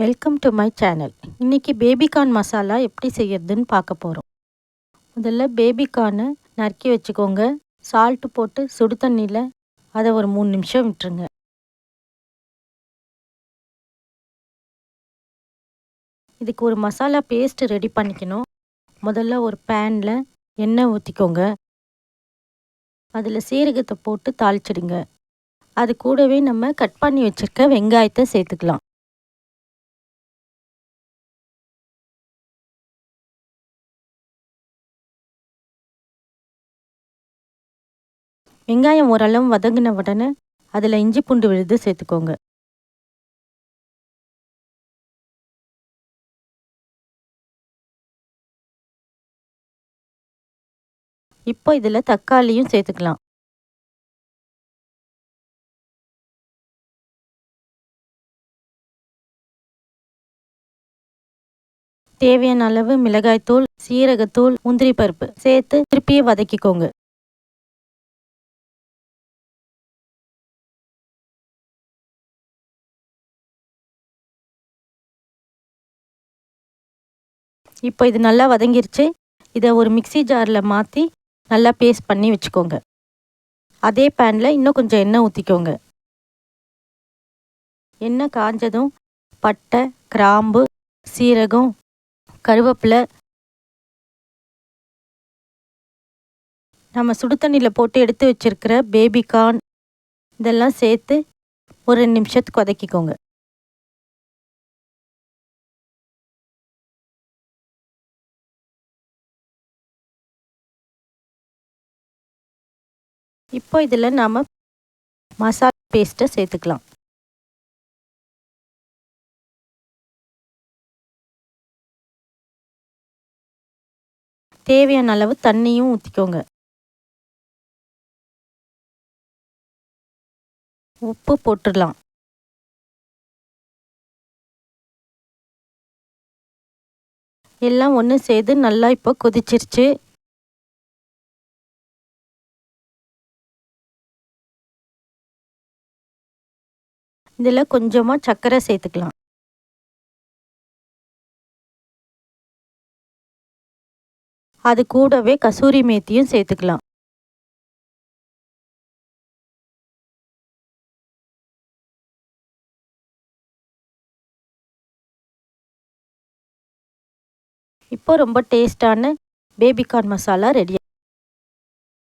Welcome to my channel. இன்றைக்கி baby corn masala எப்படி செய்யறதுன்னு பார்க்க போகிறோம். முதல்ல பேபிகார்னை நறுக்கி வச்சுக்கோங்க. சால்ட்டு போட்டு சுடு தண்ணியில் அதை ஒரு 3 நிமிஷம் விட்டுருங்க. இதுக்கு ஒரு மசாலா பேஸ்ட் ரெடி பண்ணிக்கணும். முதல்ல ஒரு பேனில் எண்ணெய் ஊற்றிக்கோங்க. அதில் சீரகத்தை போட்டு தாளிச்சிடுங்க. அது கூடவே நம்ம கட் பண்ணி வச்சுருக்க வெங்காயத்தை சேர்த்துக்கலாம். வெங்காயம் ஓரளவு வதங்கின உடனே அதில் இஞ்சி பூண்டு விழுது சேர்த்துக்கோங்க. இப்போ இதில் தக்காளியும் சேர்த்துக்கலாம். தேவையான அளவு மிளகாய்த்தூள், சீரகத்தூள், முந்திரி பருப்பு சேர்த்து திருப்பியே வதக்கிக்கோங்க. இப்போ இது நல்லா வதங்கிருச்சு. இதை ஒரு மிக்ஸி ஜாரில் மாற்றி நல்லா பேஸ்ட் பண்ணி வச்சுக்கோங்க. அதே பேனில் இன்னும் கொஞ்சம் எண்ணெய் ஊற்றிக்கோங்க. எண்ணெய் காஞ்சதும் பட்டை, கிராம்பு, சீரகம், கருவேப்பிலை, நம்ம சுடு தண்ணியில் போட்டு எடுத்து வச்சுருக்கிற பேபிகார்ன் இதெல்லாம் சேர்த்து ஒரு 2 நிமிஷத்துக்கு வதக்கிக்கோங்க. இப்போ இதில் நாம் மசாலா பேஸ்ட்டை சேர்த்துக்கலாம். தேவையான அளவு தண்ணியும் ஊற்றிக்கோங்க. உப்பு போட்டுடலாம். எல்லாம் ஒன்று சேர்த்து நல்லா இப்போ கொதிச்சிருச்சு. இதில் கொஞ்சமாக சர்க்கரை சேர்த்துக்கலாம். அது கூடவே கசூரி மேத்தியும் சேர்த்துக்கலாம். இப்போ ரொம்ப டேஸ்டான பேபிகார்ன் மசாலா ரெடி.